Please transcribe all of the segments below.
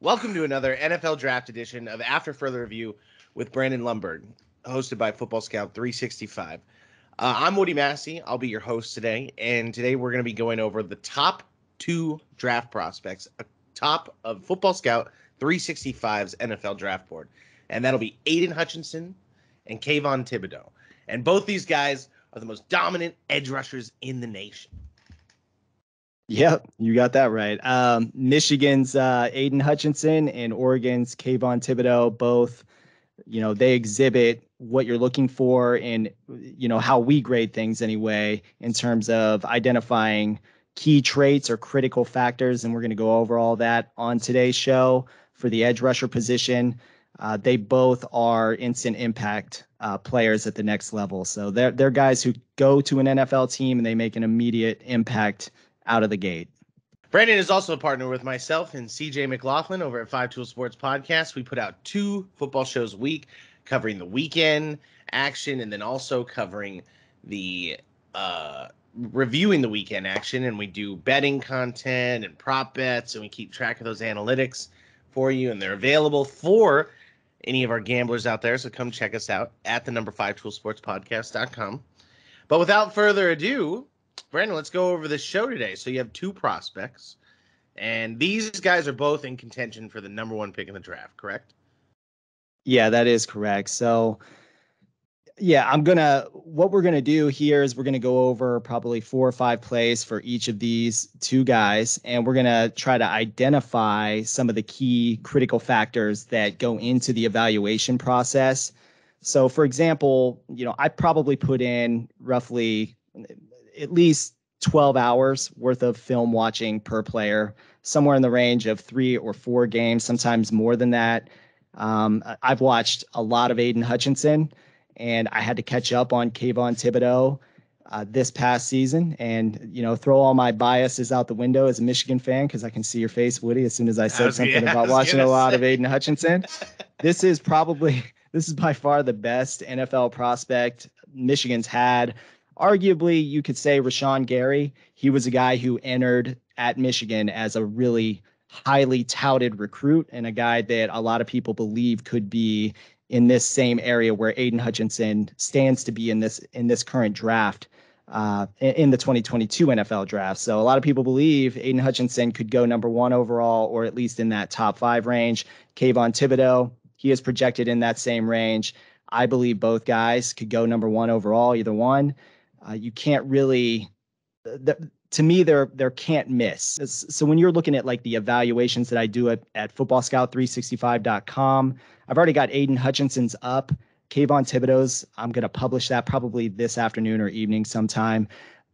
Welcome to another NFL Draft edition of After Further Review with Brandon Lumberg, hosted by Football Scout 365. I'm Woody Massey. I'll be your host today, and today we're going to be going over the top two draft prospects, top of Football Scout 365's NFL Draft Board, and that'll be Aidan Hutchinson and Kayvon Thibodeaux. And both these guys are the most dominant edge rushers in the nation. Yep, you got that right. Michigan's Aidan Hutchinson and Oregon's Kayvon Thibodeaux, both, they exhibit what you're looking for and, how we grade things anyway, in terms of identifying key traits or critical factors. And we're going to go over all that on today's show for the edge rusher position. They both are instant impact players at the next level. So they're guys who go to an NFL team and they make an immediate impact out of the gate. Brandon is also a partner with myself and CJ McLaughlin over at 5 Tool Sports Podcast. We put out 2 football shows a week covering the weekend action and then also covering the reviewing the weekend action. And we do betting content and prop bets, and we keep track of those analytics for you. And they're available for any of our gamblers out there. So come check us out at the number 5toolsportspodcast.com. But without further ado, Brandon, let's go over the show today. So you have 2 prospects, and these guys are both in contention for the number 1 pick in the draft, correct? Yeah, that is correct. So, yeah, what we're going to do here is we're going to go over probably 4 or 5 plays for each of these 2 guys, and we're going to try to identify some of the key critical factors that go into the evaluation process. So, for example, I probably put in roughly at least 12 hours worth of film watching per player, somewhere in the range of 3 or 4 games, sometimes more than that. I've watched a lot of Aidan Hutchinson, and I had to catch up on Kayvon Thibodeaux this past season, and, throw all my biases out the window as a Michigan fan, because I can see your face, Woody, as soon as I said something about watching a lot of Aidan Hutchinson. This is by far the best NFL prospect Michigan's had. Arguably, you could say Rashawn Gary. He was a guy who entered at Michigan as a really highly touted recruit and a guy that a lot of people believe could be in this same area where Aidan Hutchinson stands to be in this current draft, in the 2022 NFL draft. So a lot of people believe Aidan Hutchinson could go number 1 overall, or at least in that top 5 range. Kayvon Thibodeaux, he is projected in that same range. I believe both guys could go number 1 overall, either one. You can't really, to me, they're can't miss. So when you're looking at like the evaluations that I do at footballscout365.com, I've already got Aidan Hutchinson's up. Kayvon Thibodeaux's, I'm going to publish that probably this afternoon or evening sometime.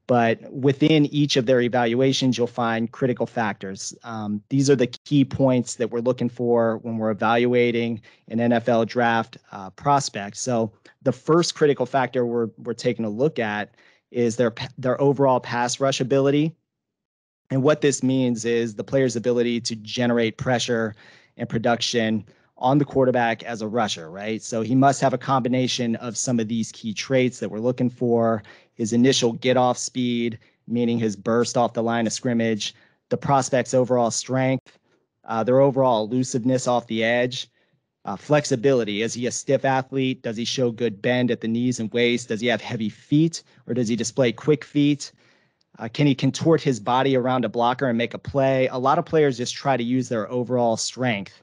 But within each of their evaluations, you'll find critical factors. These are the key points that we're looking for when we're evaluating an NFL draft prospect. So the first critical factor we're taking a look at is their overall pass rush ability. And what this means is the player's ability to generate pressure and production on the quarterback as a rusher, right? So he must have a combination of some of these key traits that we're looking for: his initial get-off speed, meaning his burst off the line of scrimmage, the prospect's overall strength, their overall elusiveness off the edge, flexibility. Is he a stiff athlete? Does he show good bend at the knees and waist? Does he have heavy feet, or does he display quick feet? Can he contort his body around a blocker and make a play? A lot of players just try to use their overall strength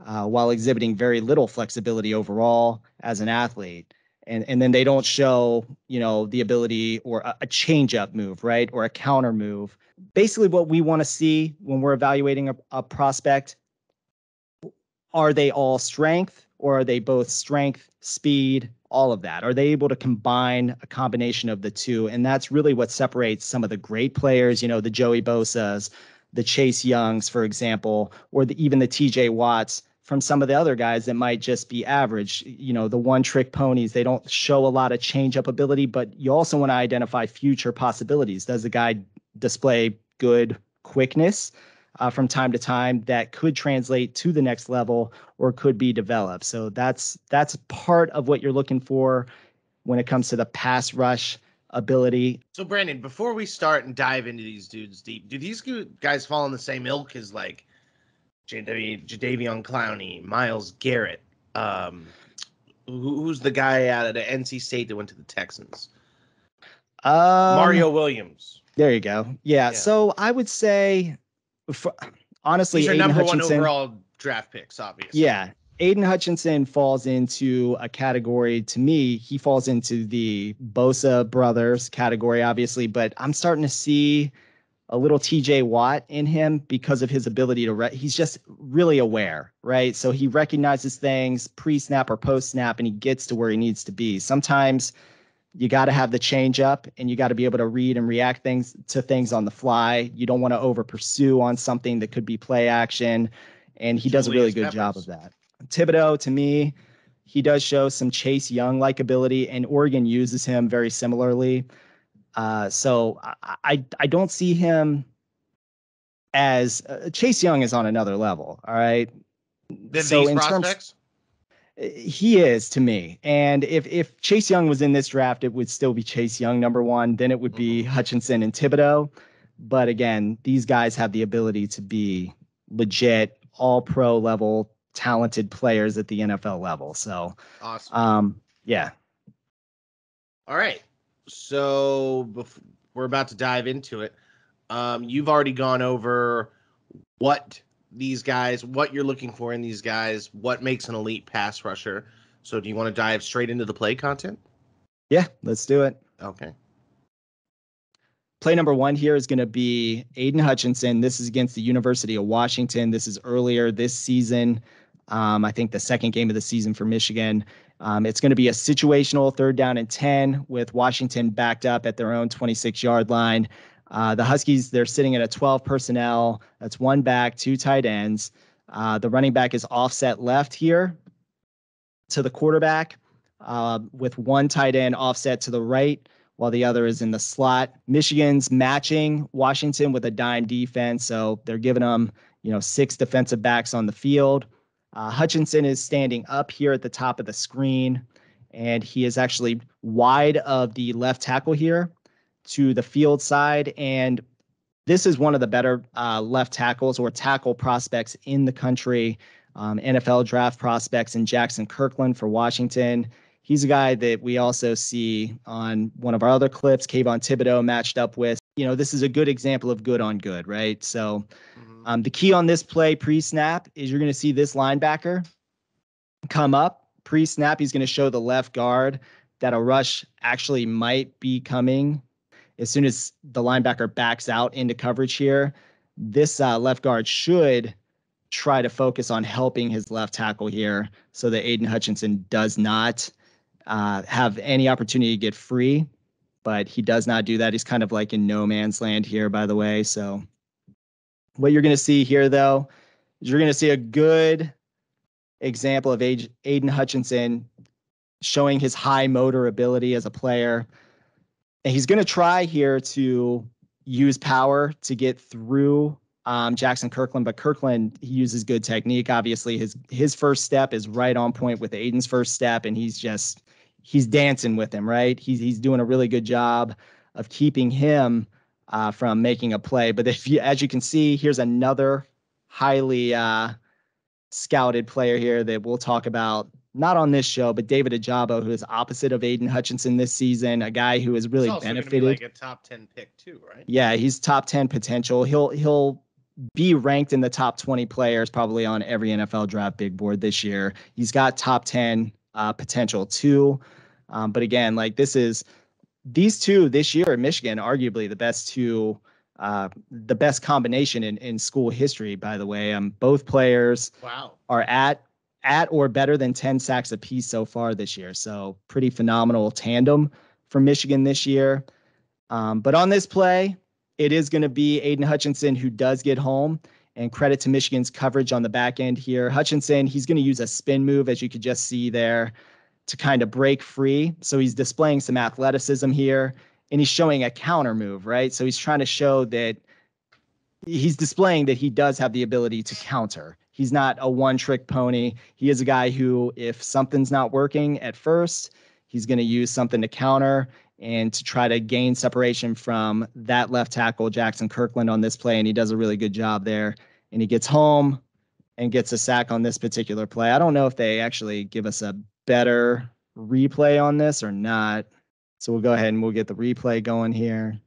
while exhibiting very little flexibility overall as an athlete. And then they don't show, the ability or a change-up move, right, or a counter move. Basically, what we want to see when we're evaluating a prospect, are they all strength, or are they both strength, speed, all of that? Are they able to combine a combination of the two? And that's really what separates some of the great players, the Joey Bosa's, the Chase Youngs, for example, or even the TJ Watts, from some of the other guys that might just be average, the one-trick ponies. They don't show a lot of change-up ability, but you also want to identify future possibilities. Does the guy display good quickness from time to time that could translate to the next level or could be developed? So that's part of what you're looking for when it comes to the pass rush ability. So, Brandon, before we start and dive into these dudes deep, do these guys fall in the same ilk as, like, Jadeveon Clowney, Myles Garrett. Who's the guy out of the NC State that went to the Texans? Mario Williams. There you go. Yeah. So I would say, honestly, these are Aidan number Hutchinson, 1 overall draft picks, obviously. Yeah. Aidan Hutchinson falls into a category, to me, he falls into the Bosa brothers category, obviously, but I'm starting to see a little TJ Watt in him because of his ability to, he's just really aware, right? So he recognizes things pre-snap or post-snap, and he gets to where he needs to be. Sometimes you got to have the change up, and you got to be able to read and react to things on the fly. You don't want to over pursue on something that could be play action, and he does a really good job of that. Thibodeaux, to me, he does show some Chase Young likability, and Oregon uses him very similarly. So I don't see him as Chase Young is on another level. All right. So in prospects? He is to me. And if Chase Young was in this draft, it would still be Chase Young number 1. Then it would be Hutchinson and Thibodeaux. But again, these guys have the ability to be legit all pro level talented players at the NFL level. So awesome. Yeah. All right. So we're about to dive into it. You've already gone over what you're looking for in these guys, what makes an elite pass rusher. So do you want to dive straight into the play content? Yeah, let's do it. Okay. Play number 1 here is going to be Aidan Hutchinson. This is against the University of Washington. This is earlier this season. I think the second game of the season for Michigan. It's going to be a situational 3rd down and 10 with Washington backed up at their own 26-yard line. The Huskies, they're sitting at a 12 personnel. That's 1 back, 2 tight ends. The running back is offset left here to the quarterback with 1 tight end offset to the right while the other is in the slot. Michigan's matching Washington with a dime defense, so they're giving them 6 defensive backs on the field. Hutchinson is standing up here at the top of the screen, and he is actually wide of the left tackle here to the field side. And this is one of the better left tackles or tackle prospects in the country, NFL draft prospects in Jackson Kirkland for Washington. He's a guy that we also see on one of our other clips, Kayvon Thibodeaux matched up with. This is a good example of good on good, right? So the key on this play pre-snap is you're going to see this linebacker come up. Pre-snap, he's going to show the left guard that a rush actually might be coming as soon as the linebacker backs out into coverage here. This left guard should try to focus on helping his left tackle here so that Aidan Hutchinson does not have any opportunity to get free, but he does not do that. He's kind of like in no man's land here, by the way. So what you're going to see here, though, is you're going to see a good example of Aidan Hutchinson showing his high motor ability as a player. And he's going to try here to use power to get through Jackson Kirkland, but Kirkland, he uses good technique. Obviously, his first step is right on point with Aidan's first step, and he's dancing with him, right? He's doing a really good job of keeping him from making a play. But as you can see, here's another highly scouted player here that we'll talk about, not on this show, but David Ajabo, who is opposite of Aidan Hutchinson this season, a guy who has really benefited. Be like a top 10 pick too, right? Yeah, he's top 10 potential. He'll be ranked in the top 20 players probably on every NFL draft big board this year. He's got top 10 potential too. But again, like these two this year at Michigan, arguably the best combination in school history, by the way. Both players are at or better than 10 sacks apiece so far this year. So pretty phenomenal tandem for Michigan this year. But on this play, it is going to be Aidan Hutchinson who does get home, and credit to Michigan's coverage on the back end here. Hutchinson, he's going to use a spin move, as you could just see there, to kind of break free. So he's displaying some athleticism here, and he's showing a counter move, right? So he's trying to show that he's displaying that he does have the ability to counter. He's not a one-trick pony. He is a guy who, if something's not working at first, he's going to use something to counter and to try to gain separation from that left tackle, Jackson Kirkland, on this play, and he does a really good job there. And he gets home, and gets a sack on this particular play. I don't know if they actually give us a better replay on this or not. So we'll go ahead and we'll get the replay going here.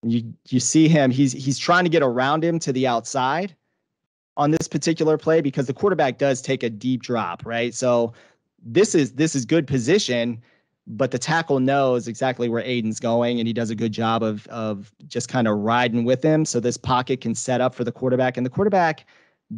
You see him, he's trying to get around him to the outside on this particular play because the quarterback does take a deep drop, right? So this is good position, but the tackle knows exactly where Aidan's going, and he does a good job of just kind of riding with him. So this pocket can set up for the quarterback, and the quarterback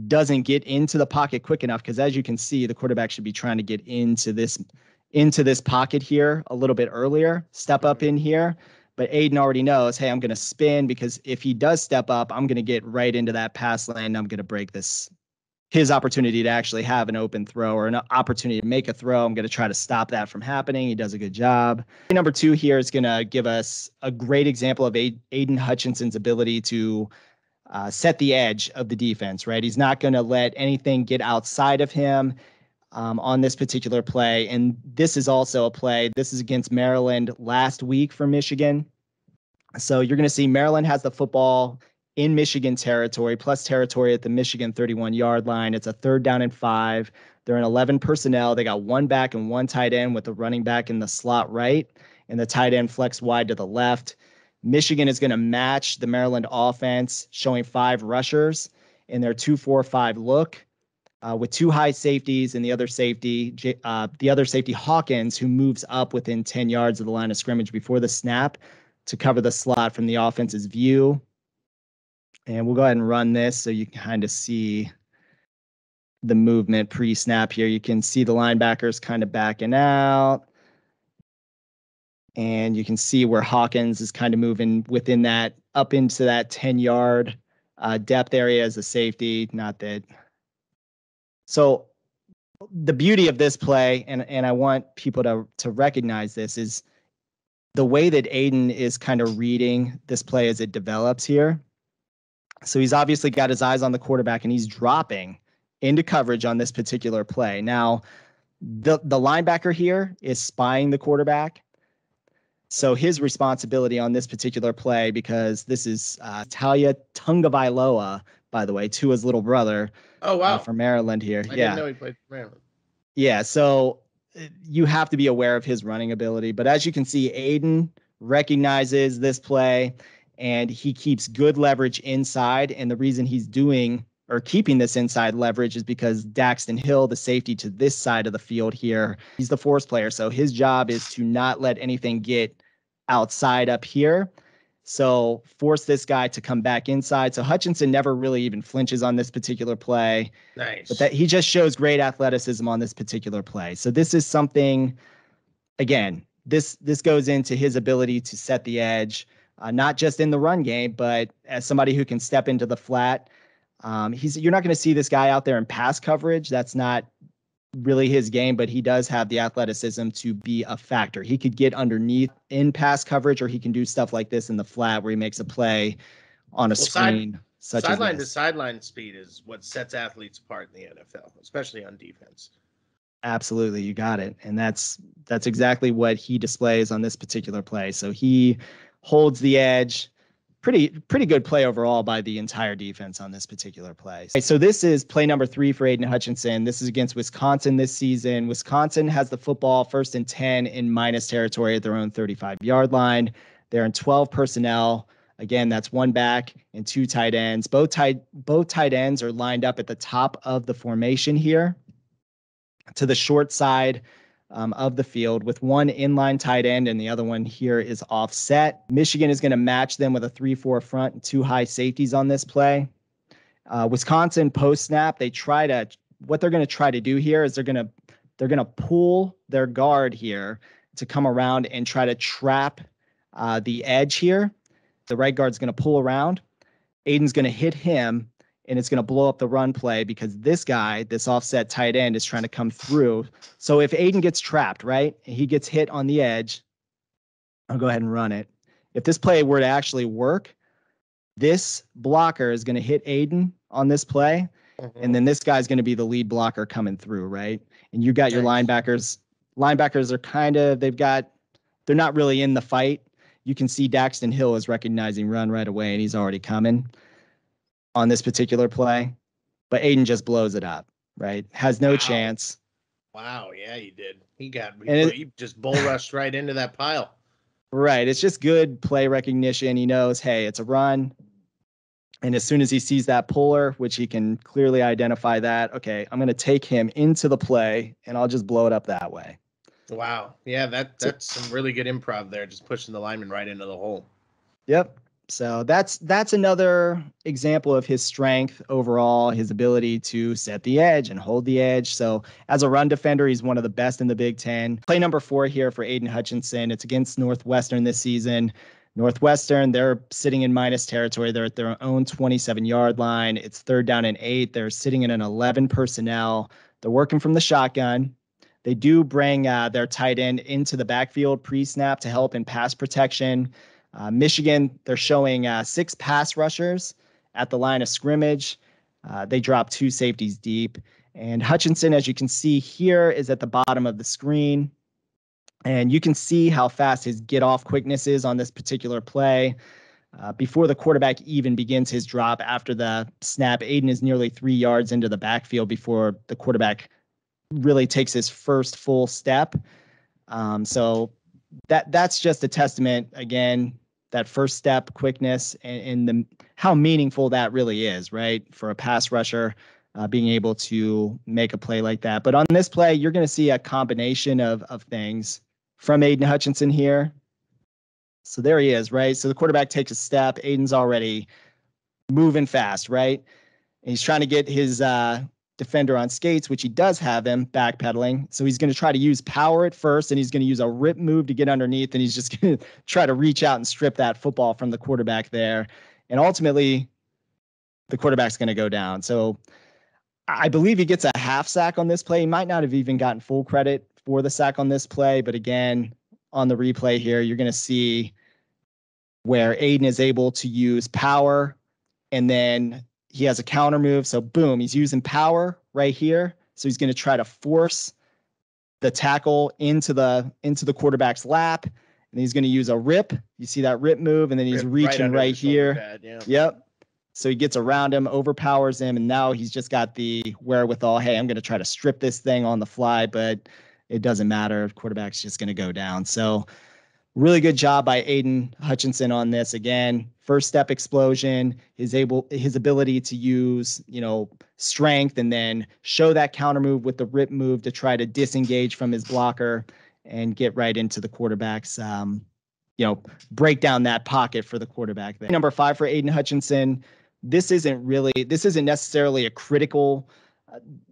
doesn't get into the pocket quick enough because, as you can see, the quarterback should be trying to get into this pocket here a little bit earlier, step up in here. But Aidan already knows, hey, I'm going to spin because if he does step up, I'm going to get right into that pass lane. I'm going to break his opportunity to actually have an open throw or an opportunity to make a throw. I'm going to try to stop that from happening. He does a good job. Number 2 here is going to give us a great example of Aidan Hutchinson's ability to set the edge of the defense, right? He's not going to let anything get outside of him on this particular play. And this is also a play. This is against Maryland last week for Michigan. So you're going to see Maryland has the football in Michigan territory, plus territory at the Michigan 31-yard line. It's a 3rd down and 5. They're in 11 personnel. They got 1 back and 1 tight end with the running back in the slot right and the tight end flex wide to the left. Michigan is going to match the Maryland offense, showing 5 rushers in their 2-4-5 look. With 2 high safeties and the other safety Hawkins, who moves up within 10 yards of the line of scrimmage before the snap to cover the slot from the offense's view. And we'll go ahead and run this so you can kind of see the movement pre-snap here. You can see the linebackers kind of backing out. And you can see where Hawkins is kind of moving within that, up into that 10-yard depth area as a safety. Not that. So the beauty of this play, and I want people to recognize this, is the way that Aidan is kind of reading this play as it develops here. So he's obviously got his eyes on the quarterback, and he's dropping into coverage on this particular play. Now, the linebacker here is spying the quarterback. So his responsibility on this particular play, because this is Talia Tungavailoa, by the way, Tua's little brother. Oh, wow. From Maryland here. I didn't know he played for Maryland. Yeah, so you have to be aware of his running ability. But as you can see, Aidan recognizes this play, and he keeps good leverage inside. And the reason he's keeping this inside leverage is because Daxton Hill, the safety to this side of the field here, he's the force player. So his job is to not let anything get outside up here. So force this guy to come back inside. So Hutchinson never really even flinches on this particular play. Nice. But he just shows great athleticism on this particular play. So this is something, again, this goes into his ability to set the edge, not just in the run game, but as somebody who can step into the flat. You're not going to see this guy out there in pass coverage. That's not really his game, but he does have the athleticism to be a factor. He could get underneath in pass coverage, or he can do stuff like this in the flat where he makes a play on a screen. Sideline to sideline speed is what sets athletes apart in the NFL, especially on defense. Absolutely, you got it. And that's exactly what he displays on this particular play. So he holds the edge. Pretty good play overall by the entire defense on this particular play. So this is play number 3 for Aidan Hutchinson. This is against Wisconsin this season. Wisconsin has the football 1st and 10 in minus territory at their own 35-yard line. They're in 12 personnel. Again, that's 1 back and 2 tight ends. Both tight ends are lined up at the top of the formation here to the short side of the field, with 1 inline tight end and the other one here is offset. Michigan is going to match them with a 3-4 front and 2 high safeties on this play. Wisconsin post snap, what they're going to try to do here is they're going to pull their guard here to come around and try to trap the edge here. The right guard's going to pull around. Aidan's going to hit him, and it's going to blow up the run play because this guy, this offset tight end, is trying to come through. So if Aidan gets trapped, right, and he gets hit on the edge, I'll go ahead and run it. If this play were to actually work, this blocker is going to hit Aidan on this play, and then this guy's going to be the lead blocker coming through, right? And you got your linebackers. Linebackers are they're not really in the fight. You can see Daxton Hill is recognizing run right away, and he's already coming on this particular play. but Aidan just blows it up, right? Has no chance. Wow, yeah, he did. He just bull rushed right into that pile. Right. It's just good play recognition. He knows, hey, it's a run. And as soon as he sees that puller, which he can clearly identify that, okay, I'm going to take him into the play and I'll just blow it up that way. Wow. Yeah, that's some really good improv there, just pushing the lineman right into the hole. Yep. So that's another example of his strength overall, his ability to set the edge and hold the edge. So as a run defender, he's one of the best in the Big Ten. Play number 4 here for Aidan Hutchinson. It's against Northwestern this season. Northwestern, they're sitting in minus territory. They're at their own 27-yard line. It's 3rd down and 8. They're sitting in an 11 personnel. They're working from the shotgun. They do bring their tight end into the backfield pre-snap to help in pass protection. Michigan, they're showing 6 pass rushers at the line of scrimmage. They drop 2 safeties deep. And Hutchinson, as you can see here, is at the bottom of the screen. And you can see how fast his get-off quickness is on this particular play. Before the quarterback even begins his drop after the snap, Aidan is nearly 3 yards into the backfield before the quarterback really takes his first full step. So that's just a testament, again, that first step quickness and how meaningful that really is, right? For a pass rusher, being able to make a play like that. But on this play, you're going to see a combination of things from Aidan Hutchinson here. So there he is, right? So the quarterback takes a step. Aidan's already moving fast, right? And he's trying to get his defender on skates, which he does have him backpedaling. So he's going to try to use power at first, and he's going to use a rip move to get underneath, and he's just going to try to reach out and strip that football from the quarterback there. And ultimately, the quarterback's going to go down. So I believe he gets a half sack on this play. He might not have even gotten full credit for the sack on this play, but again, on the replay here, you're going to see where Aidan is able to use power, and then he has a counter move. So boom, he's using power right here. So he's going to try to force the tackle into the quarterback's lap, and he's going to use a rip. You see that rip move, and then he's reaching right here. Pad, yeah. Yep. So he gets around him, overpowers him, and now he's just got the wherewithal. Hey, I'm going to try to strip this thing on the fly, but it doesn't matter. The quarterback's just going to go down. So really good job by Aidan Hutchinson on this. Again, first step explosion, his ability to use, strength and then show that counter move with the rip move to try to disengage from his blocker and get right into the quarterback's, break down that pocket for the quarterback there. Number 5 for Aidan Hutchinson. This isn't necessarily a critical,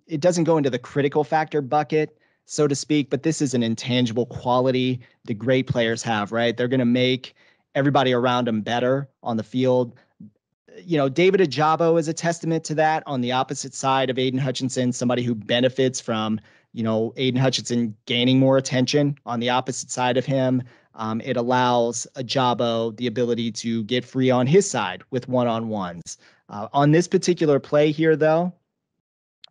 it doesn't go into the critical factor bucket, so to speak, but this is an intangible quality the great players have, right? They're going to make everybody around them better on the field. David Ajabo is a testament to that on the opposite side of Aidan Hutchinson, somebody who benefits from, Aidan Hutchinson gaining more attention on the opposite side of him. It allows Ajabo the ability to get free on his side with one-on-ones. On this particular play here, though,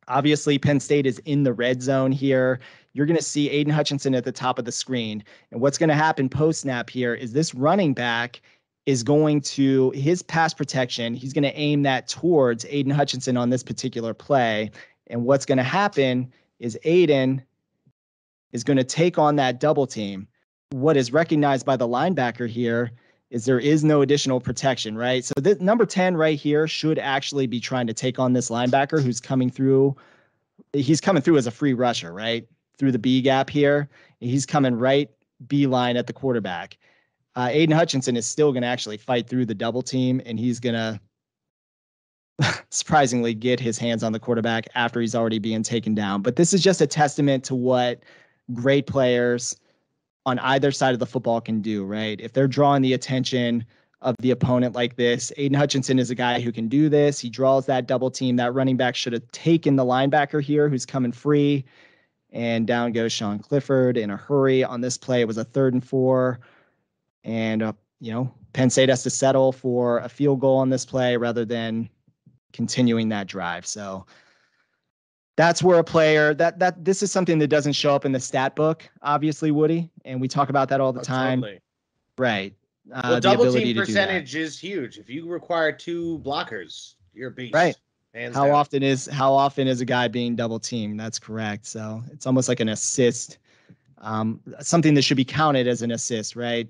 obviously Penn State is in the red zone here. You're going to see Aidan Hutchinson at the top of the screen. And what's going to happen post-snap here is this running back is going to, his pass protection, he's going to aim that towards Aidan Hutchinson on this particular play. And what's going to happen is Aidan is going to take on that double team. What is recognized by the linebacker here is there is no additional protection, right? So this number 10 right here should actually be trying to take on this linebacker who's coming through. He's coming through as a free rusher, right? Through the B gap here. He's coming right B line at the quarterback. Aidan Hutchinson is still going to actually fight through the double team, and he's going to surprisingly get his hands on the quarterback after he's already being taken down. But this is just a testament to what great players on either side of the football can do, right? If they're drawing the attention of the opponent like this, Aidan Hutchinson is a guy who can do this. He draws that double team. That running back should have taken the linebacker here who's coming free. And down goes Sean Clifford in a hurry on this play. It was a 3rd and 4. And, Penn State has to settle for a field goal on this play rather than continuing that drive. So that's where a player that this is something that doesn't show up in the stat book, obviously, Woody. And we talk about that all the time. Totally. Right. Well, double team percentage is huge. If you require 2 blockers, you're a beast. Right. Hands How down. often is a guy being double teamed? That's correct. So it's almost like an assist, something that should be counted as an assist, right?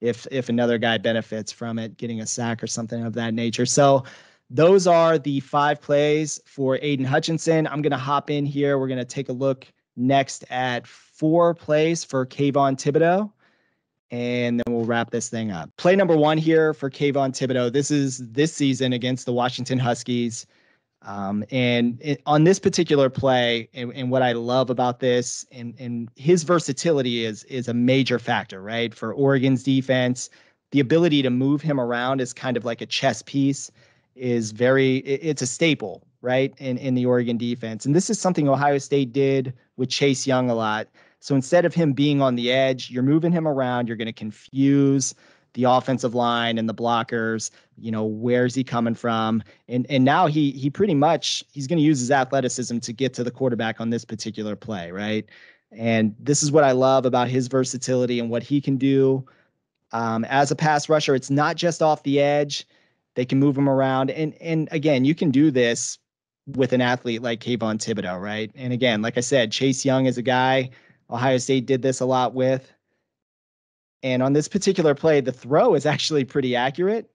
If another guy benefits from it, getting a sack or something of that nature. So those are the 5 plays for Aidan Hutchinson. I'm going to hop in here. We're going to take a look next at 4 plays for Kayvon Thibodeaux, and then we'll wrap this thing up. Play number 1 here for Kayvon Thibodeaux. This is this season against the Washington Huskies. On this particular play, and what I love about this, and his versatility is a major factor, right? For Oregon's defense, the ability to move him around is kind of like a chess piece, it's a staple, right? In the Oregon defense. And this is something Ohio State did with Chase Young a lot. So instead of him being on the edge, you're moving him around, you're going to confuse the offensive line and the blockers. Where's he coming from? And now he's going to use his athleticism to get to the quarterback on this particular play, right? And this is what I love about his versatility and what he can do as a pass rusher. It's not just off the edge. They can move him around. And again, you can do this with an athlete like Kayvon Thibodeaux, right? And again, like I said, Chase Young is a guy Ohio State did this a lot with. And on this particular play, the throw is actually pretty accurate,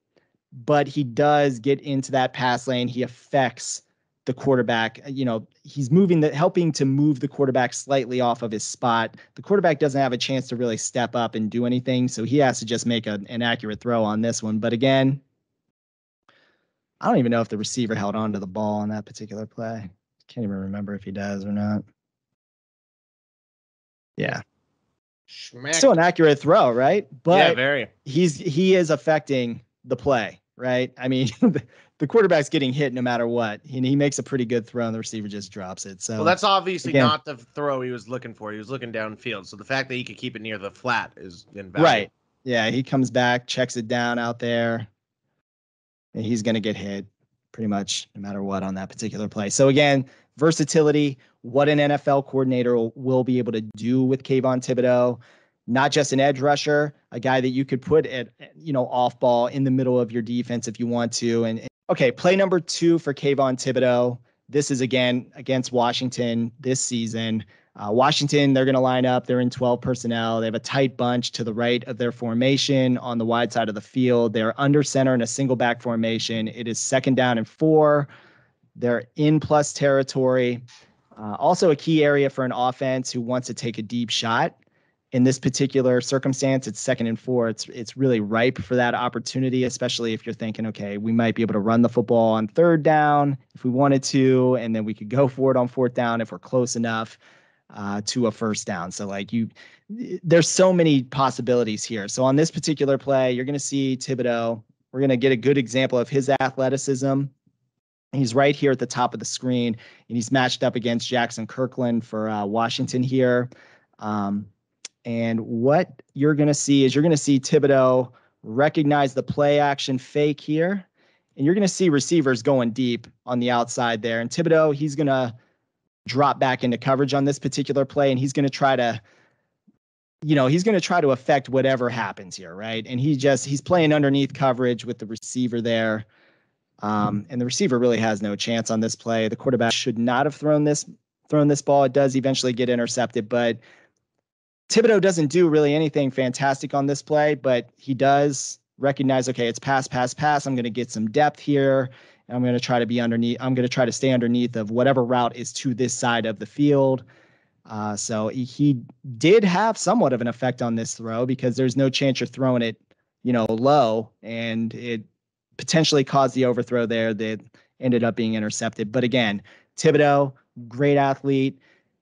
but he does get into that pass lane. He affects the quarterback. He's helping to move the quarterback slightly off of his spot. The quarterback doesn't have a chance to really step up and do anything, so he has to just make an accurate throw on this one. But again, I don't even know if the receiver held on to the ball on that particular play. Can't even remember if he does or not. Yeah. Still an accurate throw, right? But yeah, very. He is affecting the play, right? I mean, the quarterback's getting hit no matter what. He makes a pretty good throw, and the receiver just drops it. So that's obviously not the throw he was looking for. He was looking downfield. So the fact that he could keep it near the flat is invaluable. Right. Yeah, he comes back, checks it down out there, and he's going to get hit pretty much no matter what on that particular play. So again, versatility, what an NFL coordinator will be able to do with Kayvon Thibodeaux, not just an edge rusher, a guy that you could put at, off ball in the middle of your defense if you want to. And okay, play number 2 for Kayvon Thibodeaux. This is again against Washington this season. Washington, they're going to line up. They're in 12 personnel. They have a tight bunch to the right of their formation on the wide side of the field. They're under center in a single back formation. It is 2nd down and 4. They're in plus territory. Also a key area for an offense who wants to take a deep shot. In this particular circumstance, it's 2nd and 4. It's really ripe for that opportunity, especially if you're thinking, okay, we might be able to run the football on 3rd down if we wanted to, and then we could go for it on 4th down if we're close enough to a 1st down. So there's so many possibilities here. So on this particular play, you're going to see Thibodeaux. We're going to get a good example of his athleticism. He's right here at the top of the screen, and he's matched up against Jackson Kirkland for Washington here. And what you're going to see is Thibodeaux recognize the play action fake here, and you're going to see receivers going deep on the outside there. And Thibodeaux, he's going to drop back into coverage on this particular play, and he's going to try to affect whatever happens here, right? And he's playing underneath coverage with the receiver there. And the receiver really has no chance on this play. The quarterback should not have thrown this ball. It does eventually get intercepted, but Thibodeaux doesn't do really anything fantastic on this play, but he does recognize, okay, it's pass. I'm going to get some depth here, and I'm going to try to be underneath. I'm going to try to stay underneath of whatever route is to this side of the field. So he did have somewhat of an effect on this throw because there's no chance you're throwing it, low, and it potentially caused the overthrow there that ended up being intercepted. But again, Thibodeaux, great athlete.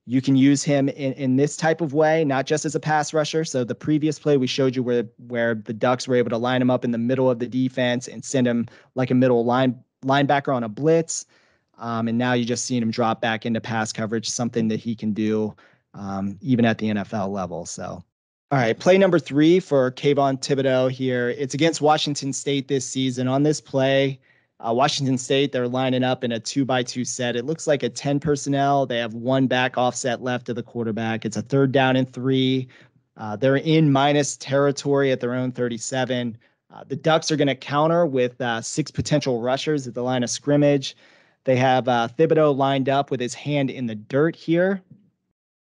You can use him in this type of way, not just as a pass rusher. So the previous play we showed you where the Ducks were able to line him up in the middle of the defense and send him like a middle linebacker on a blitz. And now you just seen him drop back into pass coverage, something that he can do even at the NFL level. So, all right, play number 3 for Kayvon Thibodeaux here. It's against Washington State this season. On this play, Washington State, they're lining up in a 2-by-2 set. It looks like a 10 personnel. They have 1 back offset left of the quarterback. It's a 3rd down and 3. They're in minus territory at their own 37. The Ducks are going to counter with 6 potential rushers at the line of scrimmage. They have Thibodeaux lined up with his hand in the dirt here.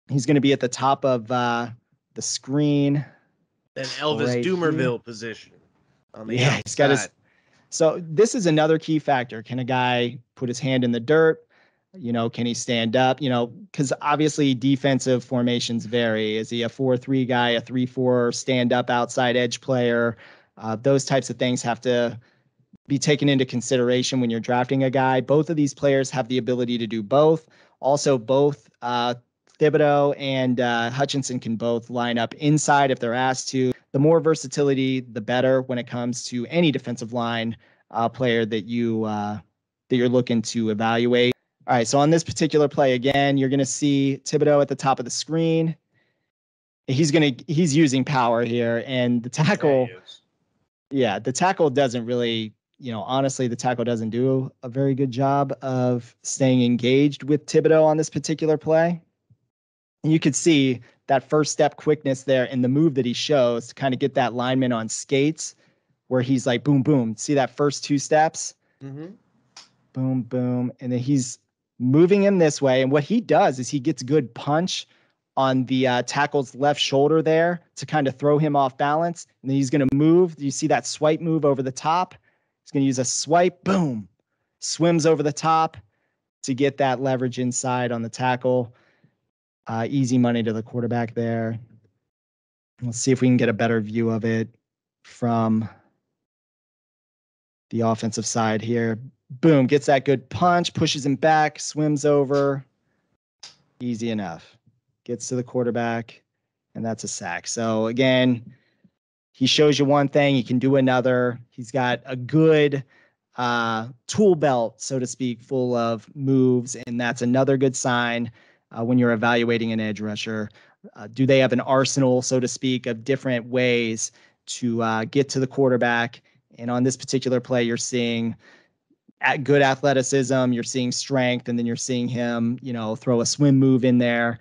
He's going to be at the top of the screen. An Elvis right Doomerville here. position on the Yeah, outside. he's got his. So this is another key factor. Can a guy put his hand in the dirt? Can he stand up? Because obviously defensive formations vary. Is he a 4-3 guy, a 3-4 stand up outside edge player? Those types of things have to be taken into consideration when you're drafting a guy. Both of these players have the ability to do both. Also, both Thibodeaux and Hutchinson can both line up inside if they're asked to. The more versatility, the better when it comes to any defensive line player that you're looking to evaluate. All right, so on this particular play, again, you're going to see Thibodeaux at the top of the screen. He's using power here, and the tackle. Yeah, the tackle doesn't really, honestly, the tackle doesn't do a very good job of staying engaged with Thibodeaux on this particular play. And you could see that first step quickness there in the move that he shows to kind of get that lineman on skates where he's like, boom, boom. See that first two steps? Mm-hmm. Boom, boom. And then he's moving him this way. And what he does is he gets good punch on the tackle's left shoulder there to kind of throw him off balance. And then he's going to move. You see that swipe move over the top? He's going to use a swipe, boom, swims over the top to get that leverage inside on the tackle. Easy money to the quarterback there. Let's see if we can get a better view of it from the offensive side here. Boom, gets that good punch, pushes him back, swims over. Easy enough. Gets to the quarterback, and that's a sack. So again, he shows you one thing, he can do another. He's got a good tool belt, so to speak, full of moves, and that's another good sign when you're evaluating an edge rusher. Do they have an arsenal, so to speak, of different ways to get to the quarterback? And on this particular play, you're seeing good athleticism, you're seeing strength, and then you're seeing him, throw a swim move in there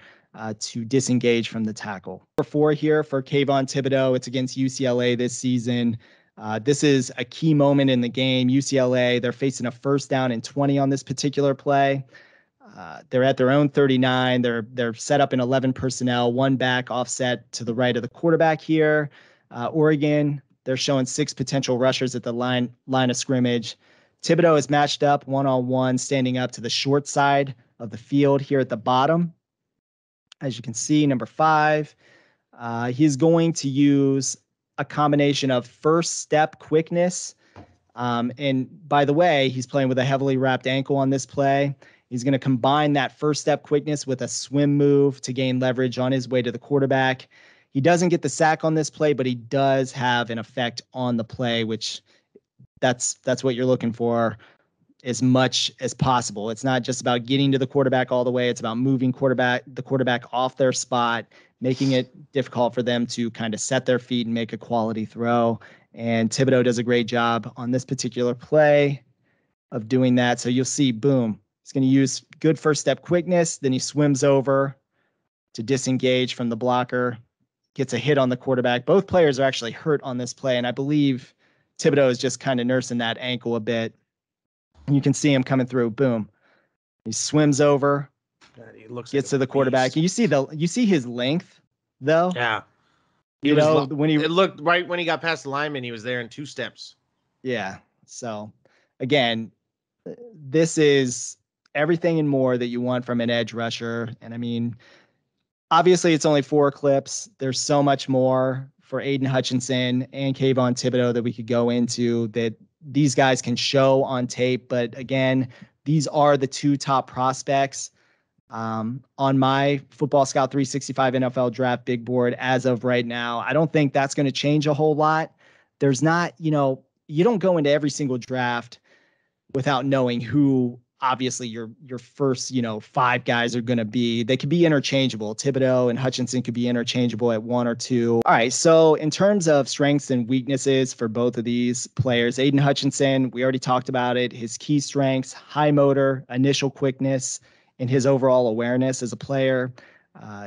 to disengage from the tackle. Number 4 here for Kayvon Thibodeaux. It's against UCLA this season. This is a key moment in the game. UCLA, they're facing a 1st down and 20 on this particular play. They're at their own 39. They're set up in 11 personnel, 1 back offset to the right of the quarterback here. Oregon, they're showing 6 potential rushers at the line of scrimmage. Thibodeaux is matched up one-on-one, standing up to the short side of the field here at the bottom. As you can see, number 5, he's going to use a combination of first step quickness. And by the way, he's playing with a heavily wrapped ankle on this play. He's going to combine that first step quickness with a swim move to gain leverage on his way to the quarterback. He doesn't get the sack on this play, but he does have an effect on the play, which that's what you're looking for as much as possible. It's not just about getting to the quarterback all the way. It's about moving the quarterback off their spot, making it difficult for them to kind of set their feet and make a quality throw. And Thibodeaux does a great job on this particular play of doing that. So you'll see, boom, he's going to use good first step quickness. Then he swims over to disengage from the blocker, gets a hit on the quarterback. Both players are actually hurt on this play, and I believe Thibodeaux is just kind of nursing that ankle a bit. And you can see him coming through. Boom. He swims over, gets to the quarterback. You see his length, though. Yeah. It looked right when he got past the lineman, he was there in 2 steps. Yeah. So again, this is everything and more that you want from an edge rusher. And I mean, obviously it's only 4 clips. There's so much more for Aidan Hutchinson and Kayvon Thibodeaux that we could go into that these guys can show on tape. But again, these are the 2 top prospects on my Football Scout 365 NFL draft big board as of right now. I don't think that's going to change a whole lot. There's not, you don't go into every single draft without knowing who obviously your first, 5 guys are going to be. They could be interchangeable. Thibodeaux and Hutchinson could be interchangeable at 1 or 2. All right. So in terms of strengths and weaknesses for both of these players, Aidan Hutchinson, we already talked about it. His key strengths, high motor, initial quickness, and his overall awareness as a player.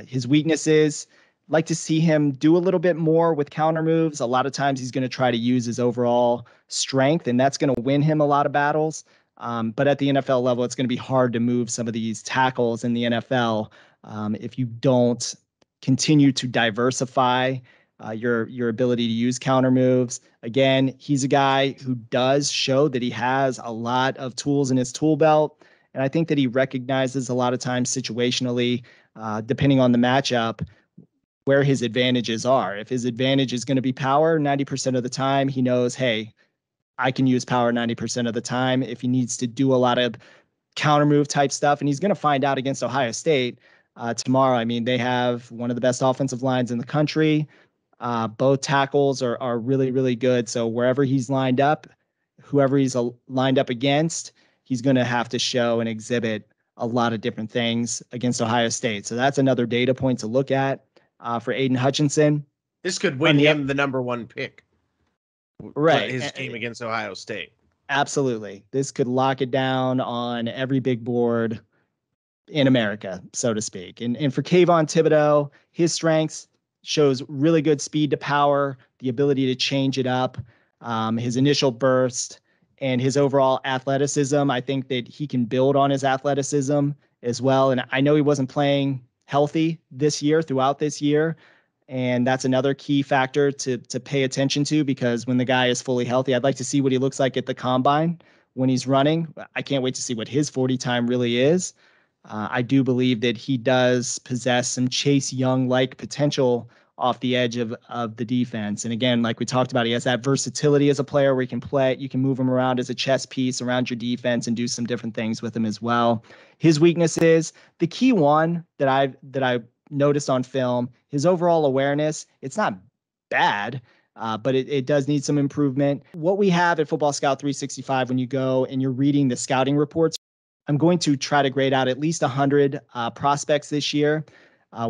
His weaknesses, like to see him do a little bit more with counter moves. A lot of times he's going to try to use his overall strength, and that's going to win him a lot of battles. But at the NFL level, it's going to be hard to move some of these tackles in the NFL if you don't continue to diversify your ability to use counter moves. Again, he's a guy who does show that he has a lot of tools in his tool belt. And I think that he recognizes a lot of times situationally, depending on the matchup, where his advantages are. If his advantage is going to be power 90% of the time, he knows, hey, I can use power 90% of the time. If he needs to do a lot of counter move type stuff, and he's going to find out against Ohio State tomorrow. I mean, they have one of the best offensive lines in the country. Both tackles are really, really good. So wherever he's lined up, whoever he's lined up against, he's going to have to show and exhibit a lot of different things against Ohio State. So that's another data point to look at for Aidan Hutchinson. This could win him the number one pick. Right. His game against Ohio State. Absolutely. This could lock it down on every big board in America, so to speak. And for Kayvon Thibodeaux, his strengths shows really good speed to power, the ability to change it up, his initial burst, and his overall athleticism. I think that he can build on his athleticism as well. And I know he wasn't playing healthy throughout this year. And that's another key factor to pay attention to, because when the guy is fully healthy, I'd like to see what he looks like at the combine when he's running. I can't wait to see what his 40 time really is. I do believe that he does possess some Chase Young-like potential off the edge of the defense. And again, like we talked about, he has that versatility as a player where he can play. You can move him around as a chess piece around your defense and do some different things with him as well. His weakness is the key one that I noticed on film, his overall awareness. It's not bad, but it does need some improvement. What we have at Football Scout 365, when you go and you're reading the scouting reports, I'm going to try to grade out at least 100 prospects this year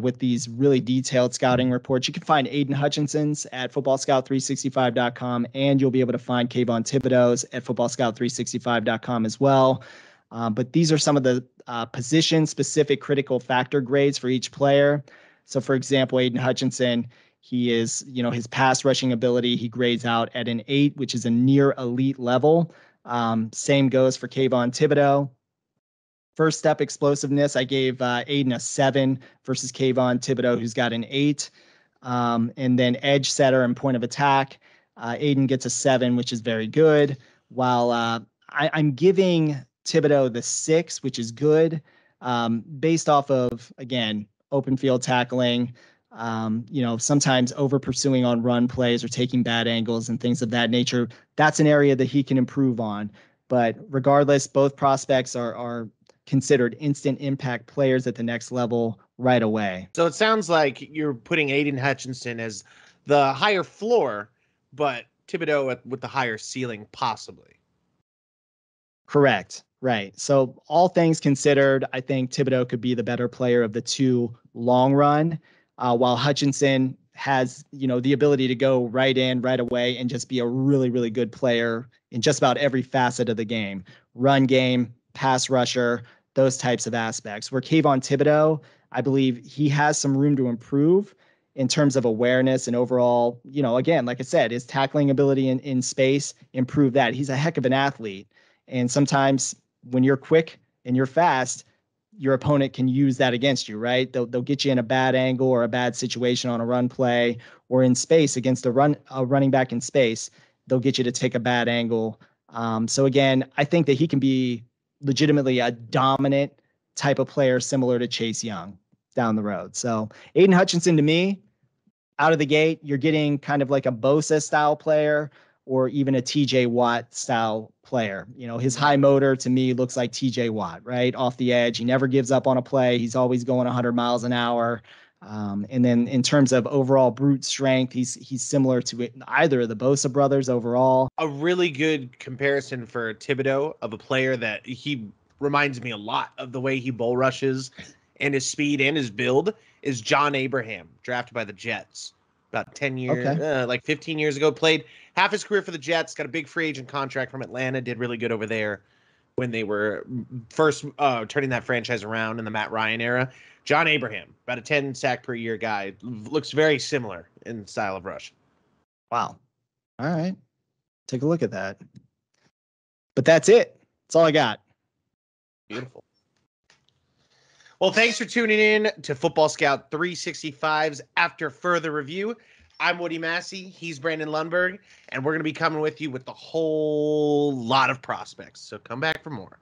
with these really detailed scouting reports. You can find Aidan Hutchinson's at footballscout365.com, and you'll be able to find Kayvon Thibodeaux's at footballscout365.com as well. But these are some of the position-specific critical factor grades for each player. So, for example, Aidan Hutchinson, he is, his pass rushing ability, he grades out at an 8, which is a near elite level. Same goes for Kayvon Thibodeaux. First step explosiveness, I gave Aidan a 7 versus Kayvon Thibodeaux, who's got an 8. And then edge setter and point of attack, Aidan gets a 7, which is very good. While I'm giving Thibodeaux the 6, which is good, based off of, again, open field tackling, sometimes over pursuing on run plays or taking bad angles and things of that nature. That's an area that he can improve on. But regardless, both prospects are considered instant impact players at the next level right away. So it sounds like you're putting Aidan Hutchinson as the higher floor, but Thibodeaux with the higher ceiling, possibly. Correct. Right. So all things considered, I think Thibodeaux could be the better player of the two long run, while Hutchinson has, the ability to go right in right away and just be a really, really good player in just about every facet of the game. Run game, pass rusher, those types of aspects. Where Kayvon Thibodeaux, I believe he has some room to improve in terms of awareness and overall, again, like I said, his tackling ability in space, improve that. He's a heck of an athlete. And sometimes when you're quick and you're fast, your opponent can use that against you, right? They'll get you in a bad angle or a bad situation on a run play, or in space against a running back in space. They'll get you to take a bad angle. So again, I think that he can be legitimately a dominant type of player similar to Chase Young down the road. So Aidan Hutchinson, to me, out of the gate, you're getting kind of like a Bosa style player or even a TJ Watt style player. His high motor to me looks like TJ Watt, right? Off the edge. He never gives up on a play. He's always going 100 miles an hour. And then in terms of overall brute strength, he's similar to either of the Bosa brothers overall. A really good comparison for Thibodeaux of a player that he reminds me a lot of the way he bull rushes and his speed and his build is John Abraham, drafted by the Jets about 10 years, like 15 years ago. Played half his career for the Jets, got a big free agent contract from Atlanta, did really good over there when they were first turning that franchise around in the Matt Ryan era. John Abraham, about a 10 sack per year guy, looks very similar in style of rush. Wow. All right. Take a look at that. But that's it That's all I got. Beautiful. Well, thanks for tuning in to Football Scout 365's After Further Review. I'm Woody Massey. He's Brandon Lundberg. And we're going to be coming with you with a whole lot of prospects. So come back for more.